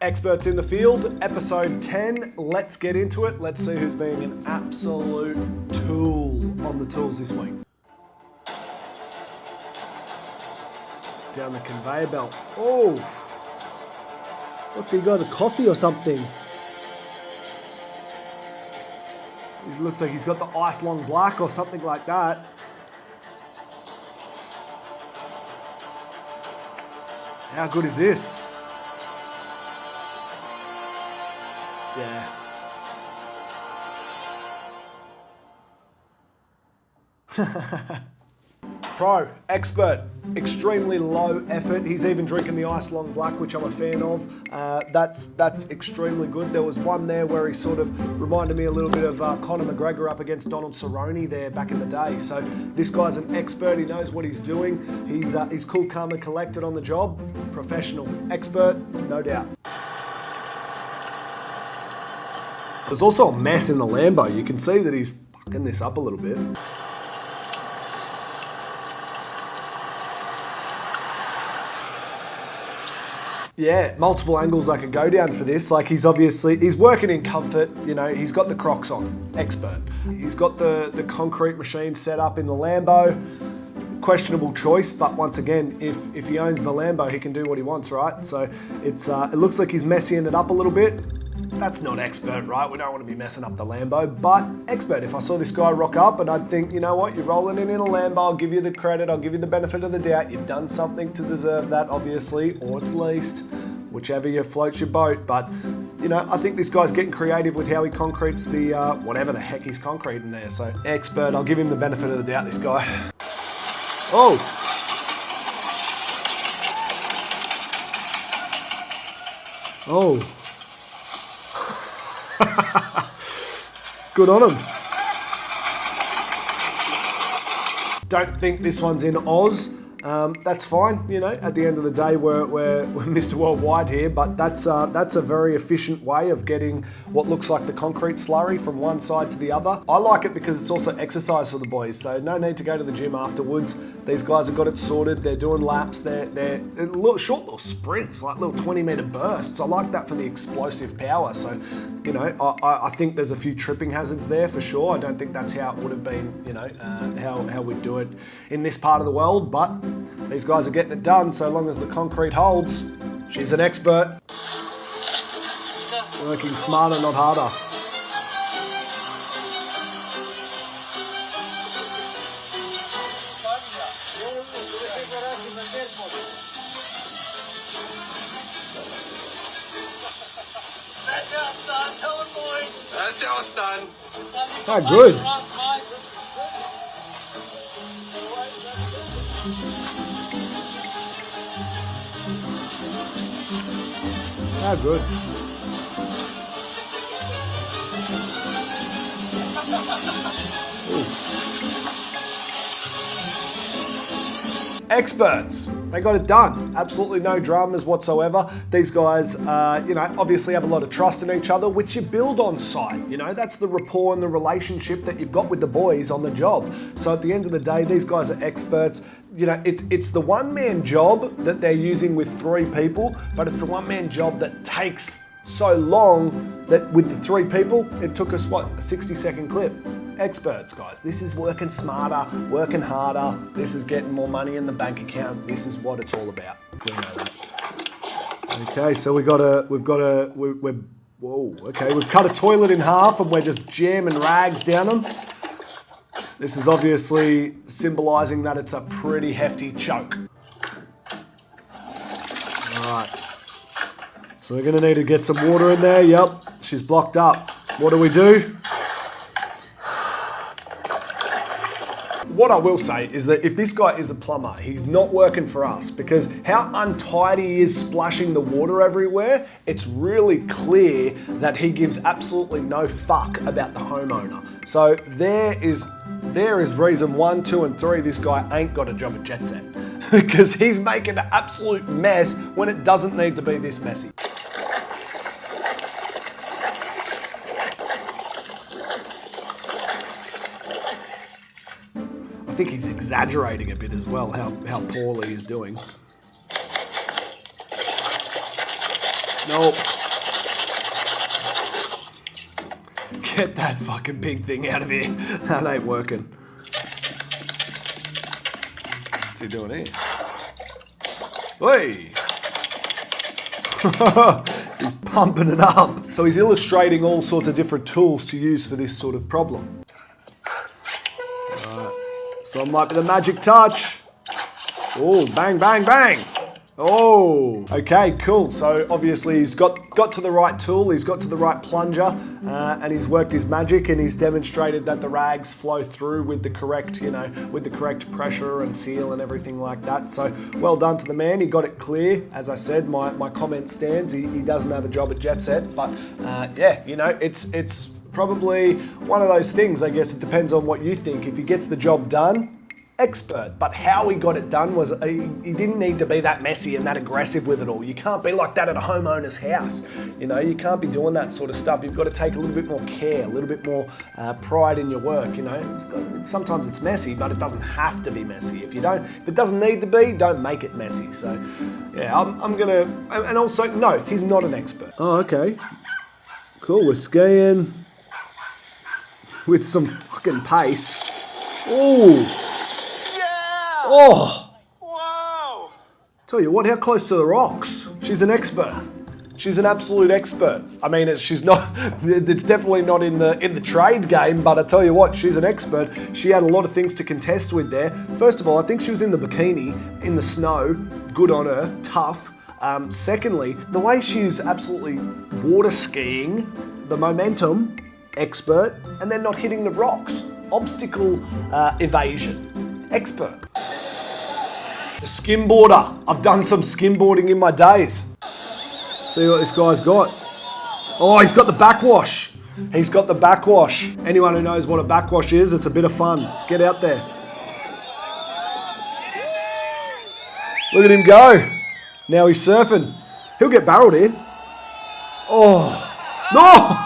Experts in the field, episode 10. Let's get into it. Let's see who's being an absolute tool on the tools this week. Down the conveyor belt. Oh, what's he got? A coffee or something? It looks like he's got the ice long black or something like that. How good is this? Yeah. Pro, expert, extremely low effort. He's even drinking the ice long black, which I'm a fan of. That's extremely good. There was one there where he sort of reminded me a little bit of Conor McGregor up against Donald Cerrone there back in the day. So this guy's an expert. He knows what he's doing. He's cool, calm, and collected on the job. Professional, expert, no doubt. There's also a mess in the Lambo. You can see that he's fucking this up a little bit. Yeah, multiple angles I could go down for this. Like he's working in comfort, you know, he's got the Crocs on, expert. He's got the concrete machine set up in the Lambo. Questionable choice, but once again, if he owns the Lambo, he can do what he wants, right? So it looks like he's messing it up a little bit. That's not expert, right? We don't want to be messing up the Lambo, but expert. If I saw this guy rock up and I'd think, you know what, you're rolling in a Lambo, I'll give you the credit, I'll give you the benefit of the doubt. You've done something to deserve that, obviously, or it's least, whichever you floats your boat. But, you know, I think this guy's getting creative with how he concretes the, whatever the heck he's concreting there. So, expert, I'll give him the benefit of the doubt, this guy. Oh! Oh. Good on him. Don't think this one's in Oz. That's fine, you know, at the end of the day we're Mr. Worldwide here, but that's a very efficient way of getting what looks like the concrete slurry from one side to the other. I like it because it's also exercise for the boys, so no need to go to the gym afterwards. These guys have got it sorted, they're doing laps, they're short little sprints, like little 20-meter bursts. I like that for the explosive power, so, you know, I think there's a few tripping hazards there for sure. I don't think that's how it would have been, you know, how we do it in this part of the world, but these guys are getting it done so long as the concrete holds. She's an expert. Working smarter, not harder. How good. How good. Experts, they got it done. Absolutely no dramas whatsoever. These guys, you know, obviously have a lot of trust in each other, which you build on site. You know, that's the rapport and the relationship that you've got with the boys on the job. So at the end of the day, these guys are experts. You know, it's the one-man job that they're using with 3 people, but it's the one-man job that takes so long that with the 3 people, it took us, what, a 60-second clip. Experts, guys. This is working smarter, working harder. This is getting more money in the bank account. This is what it's all about. We know that. Okay, so we've cut a toilet in half and we're just jamming rags down them. This is obviously symbolizing that it's a pretty hefty choke. All right. So we're gonna need to get some water in there. Yep, she's blocked up. What do? What I will say is that if this guy is a plumber, he's not working for us, because how untidy he is splashing the water everywhere, it's really clear that he gives absolutely no fuck about the homeowner. So there is reason 1, 2, and 3 this guy ain't got a job at Jetset, because he's making an absolute mess when it doesn't need to be this messy. I think he's exaggerating a bit as well, how poorly he's doing. Nope. Get that fucking pink thing out of here. That ain't working. What's he doing here? Hey! He's pumping it up. So he's illustrating all sorts of different tools to use for this sort of problem. So it might be the magic touch. Oh, bang, bang, bang. Oh, okay, cool. So obviously he's got to the right tool, he's got to the right plunger, and he's worked his magic, and he's demonstrated that the rags flow through with the correct, with the correct pressure and seal and everything like that. So well done to the man. He got it clear. As I said, my comment stands. He doesn't have a job at Jetset, but yeah, it's probably one of those things. I guess it depends on what you think. If he gets the job done, expert. But how he got it done was he didn't need to be that messy and that aggressive with it all. You can't be like that at a homeowner's house. You can't be doing that sort of stuff. You've got to take a little bit more care, a little bit more pride in your work. Sometimes it's messy, but it doesn't have to be messy. If it doesn't need to be, don't make it messy. So yeah, I'm gonna. And also, no, he's not an expert. Oh, okay, cool. We're skiing with some fucking pace. Ooh. Oh! Wow! Tell you what, how close to the rocks? She's an expert. She's an absolute expert. I mean, she's not. It's definitely not in the trade game, but I tell you what, she's an expert. She had a lot of things to contest with there. First of all, I think she was in the bikini in the snow. Good on her. Tough. Secondly, the way she's absolutely water skiing, the momentum, expert, and then not hitting the rocks. Obstacle evasion, expert. Skimboarder. I've done some skimboarding in my days. See what this guy's got. Oh, he's got the backwash. He's got the backwash. Anyone who knows what a backwash is, it's a bit of fun. Get out there. Look at him go. Now he's surfing. He'll get barreled here. Oh. No!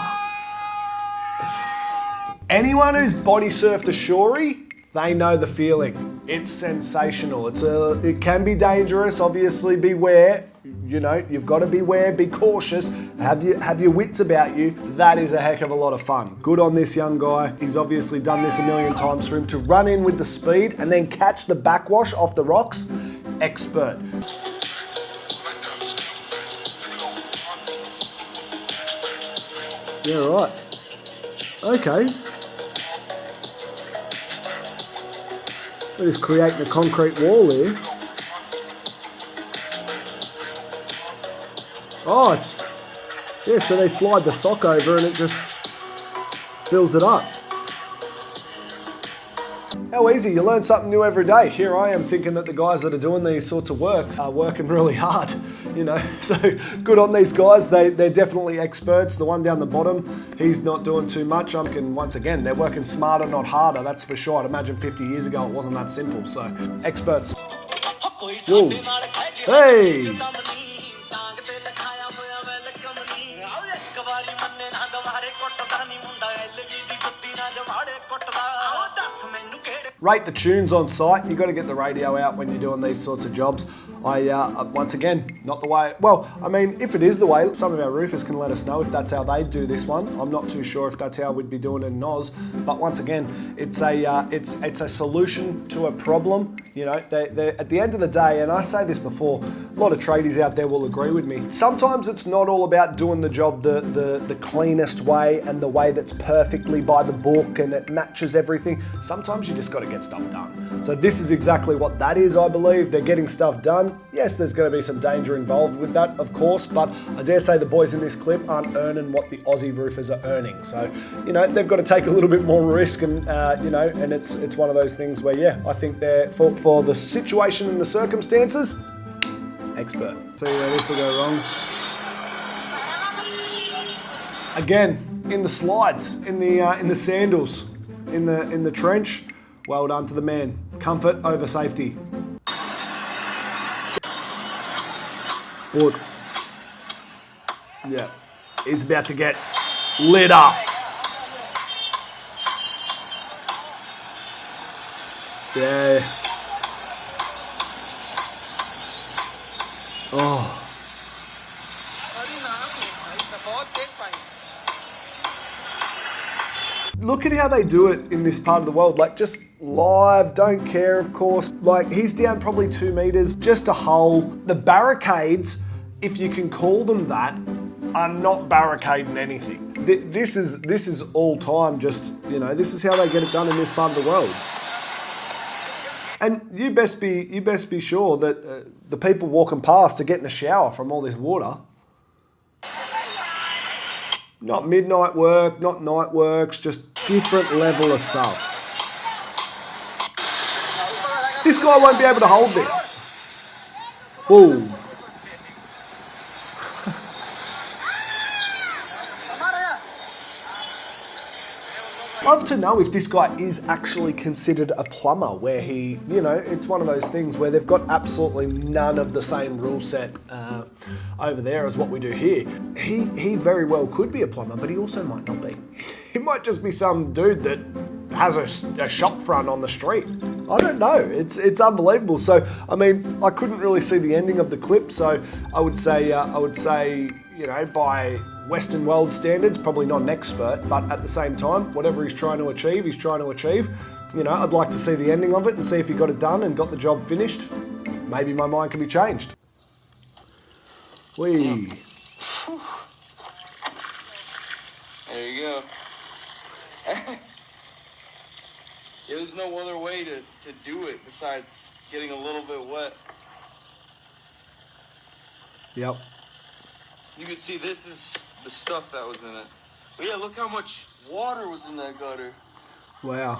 Anyone who's body surfed a shorey, they know the feeling. It's sensational. It can be dangerous. Obviously, beware. You've got to beware. Be cautious. Have your wits about you. That is a heck of a lot of fun. Good on this young guy. He's obviously done this a million times. For him to run in with the speed and then catch the backwash off the rocks, expert. Yeah, right. Okay. We're just creating a concrete wall here. Oh, so they slide the sock over and it just fills it up. How easy, you learn something new every day. Here I am thinking that the guys that are doing these sorts of works are working really hard, So good on these guys, they're definitely experts. The one down the bottom, he's not doing too much. Once again, they're working smarter, not harder, that's for sure. I'd imagine 50 years ago it wasn't that simple, so experts. Whoa. Hey! Rate the tunes on site. You've got to get the radio out when you're doing these sorts of jobs. Once again, not the way, well, I mean, if it is the way, some of our roofers can let us know if that's how they do this one. I'm not too sure if that's how we'd be doing it in Oz, but once again, it's a solution to a problem. At the end of the day, and I say this before, a lot of tradies out there will agree with me. Sometimes it's not all about doing the job the cleanest way and the way that's perfectly by the book and it matches everything. Sometimes you just got to get stuff done. So this is exactly what that is, I believe. They're getting stuff done. Yes, there's going to be some danger involved with that, of course, but I dare say the boys in this clip aren't earning what the Aussie roofers are earning. So, they've got to take a little bit more risk and, and it's one of those things where, yeah, I think they're, for the situation and the circumstances, expert. See where this will go wrong. Again, in the slides, in the sandals, in the trench, well done to the man. Comfort over safety. Boots. Yeah, he's about to get lit up. Yeah. Oh. Look at how they do it in this part of the world, like just live, don't care of course. Like he's down probably 2 meters, just a hole. The barricades, if you can call them that, are not barricading anything. This is all time, just, you know, this is how they get it done in this part of the world. And you best be sure that the people walking past are getting a shower from all this water. Not midnight work, not night works, just different level of stuff. This guy won't be able to hold this. Whoa. Love to know if this guy is actually considered a plumber, where he, you know, it's one of those things where they've got absolutely none of the same rule set over there as what we do here. He very well could be a plumber, but he also might not be. He might just be some dude that has a shop front on the street. I don't know. It's unbelievable. So I mean, I couldn't really see the ending of the clip, so I would say, you know, by Western world standards, probably not an expert, but at the same time, whatever he's trying to achieve, he's trying to achieve. You know, I'd like to see the ending of it and see if he got it done and got the job finished. Maybe my mind can be changed. Whee. There you go. There's no other way to do it besides getting a little bit wet. Yep. You can see this is the stuff that was in it. But yeah, look how much water was in that gutter. Wow.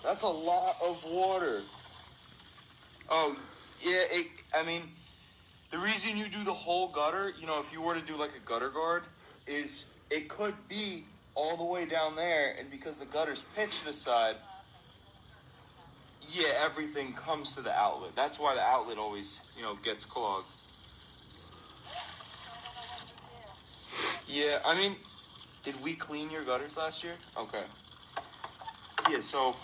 That's a lot of water. Oh, yeah, I mean, the reason you do the whole gutter, you know, if you were to do like a gutter guard, is it could be all the way down there, and because the gutter's pitched this side, yeah, everything comes to the outlet. That's why the outlet always, you know, gets clogged. Yeah, I mean, did we clean your gutters last year? Okay. Yeah, so,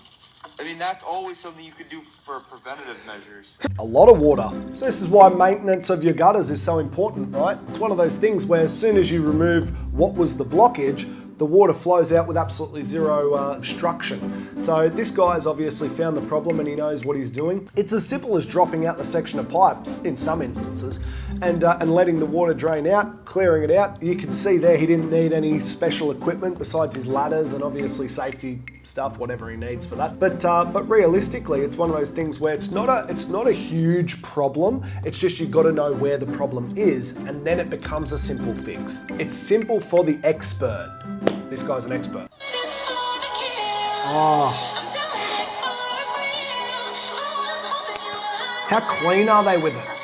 I mean, that's always something you could do for preventative measures. A lot of water. So this is why maintenance of your gutters is so important, right? It's one of those things where as soon as you remove what was the blockage, the water flows out with absolutely zero obstruction. So this guy has obviously found the problem and he knows what he's doing. It's as simple as dropping out the section of pipes in some instances and letting the water drain out, clearing it out. You can see there he didn't need any special equipment besides his ladders and obviously safety stuff, whatever he needs for that. But realistically, it's one of those things where it's not a huge problem. It's just you've got to know where the problem is, and then it becomes a simple fix. It's simple for the expert. This guy's an expert. Oh. How clean are they with it?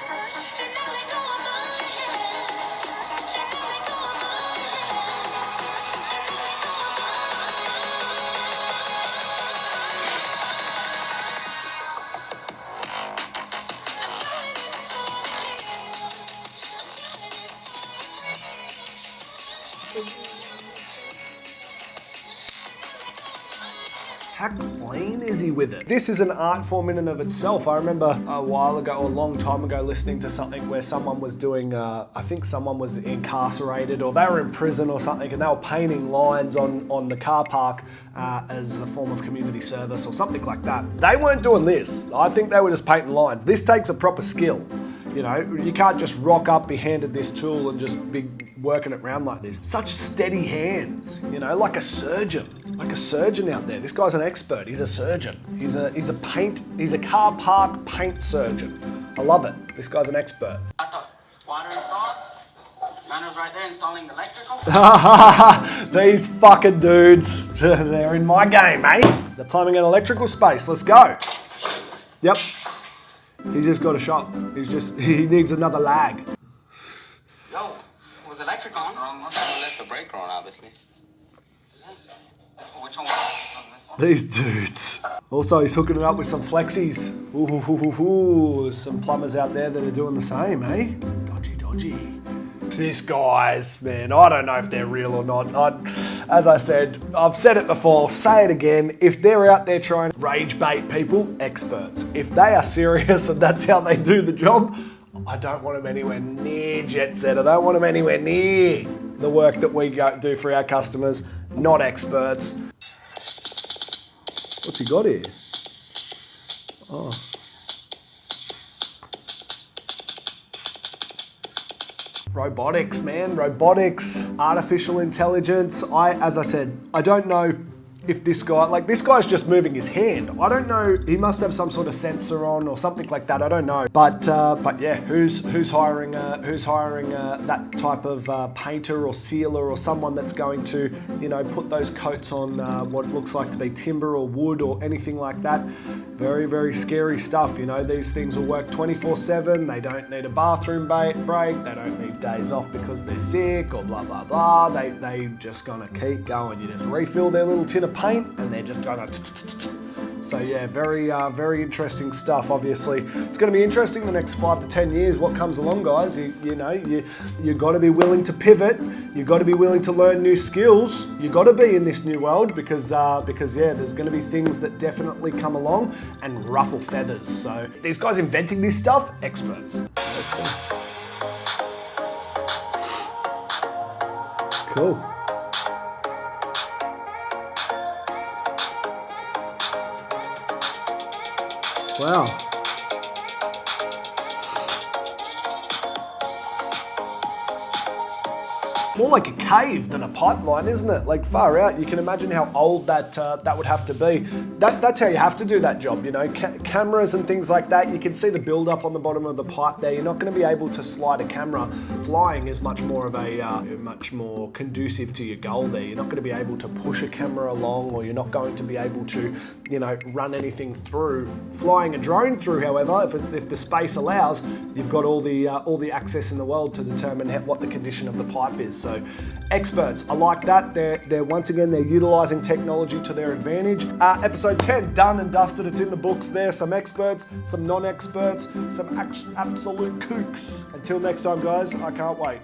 How clean is he with it? This is an art form in and of itself. I remember a while ago, or a long time ago, listening to something where someone was doing, I think someone was incarcerated or they were in prison or something, and they were painting lines on the car park as a form of community service or something like that. They weren't doing this. I think they were just painting lines. This takes a proper skill. You know, you can't just rock up, be handed this tool and just be working it around like this. Such steady hands, you know, like a surgeon out there. This guy's an expert. He's a surgeon. He's a car park paint surgeon. I love it. This guy's an expert. Water installed. Manual's right there installing the electrical. These fucking dudes, they're in my game, eh? The plumbing and electrical space. Let's go. Yep. He's just got a shot. He needs another lag. Yo, was electric on? I left the breaker on, obviously. Which one? These dudes. Also, he's hooking it up with some flexies. Ooh, some plumbers out there that are doing the same, eh? Dodgy. These guys, man, I don't know if they're real or not. As I said, I've said it before, I'll say it again. If they're out there trying to rage bait people, experts. If they are serious and that's how they do the job, I don't want them anywhere near Jetset. I don't want them anywhere near the work that we do for our customers, not experts. What's he got here? Oh. Robotics, man, robotics, artificial intelligence. As I said, I don't know if this guy's just moving his hand. I don't know, he must have some sort of sensor on or something like that, I don't know. But yeah, who's hiring that type of painter or sealer or someone that's going to, you know, put those coats on what looks like to be timber or wood or anything like that. Very, very scary stuff, you know. These things will work 24/7, they don't need a bathroom break, they don't need days off because they're sick or blah, blah, blah. They just gonna keep going. You just refill their little tin of paint and they're just gonna. So yeah, very interesting stuff. Obviously, it's going to be interesting the next 5 to 10 years. What comes along, guys? You got to be willing to pivot. You got to be willing to learn new skills. You got to be in this new world because yeah, there's going to be things that definitely come along and ruffle feathers. So these guys inventing this stuff, experts. Let's see. Cool. Wow. More like a cave than a pipeline, isn't it? Like far out. You can imagine how old that would have to be. That's how you have to do that job, you know. Cameras and things like that. You can see the build up on the bottom of the pipe there. You're not going to be able to slide a camera. Flying is much more of much more conducive to your goal there. You're not going to be able to push a camera along, or you're not going to be able to, you know, run anything through. Flying a drone through, however, if the space allows, you've got all the access in the world to determine what the condition of the pipe is. So experts, I like that. They're once again, they're utilizing technology to their advantage. Episode 10 done and dusted. It's in the books there. Some experts, some non-experts, some absolute kooks. Until next time, guys, I can't wait.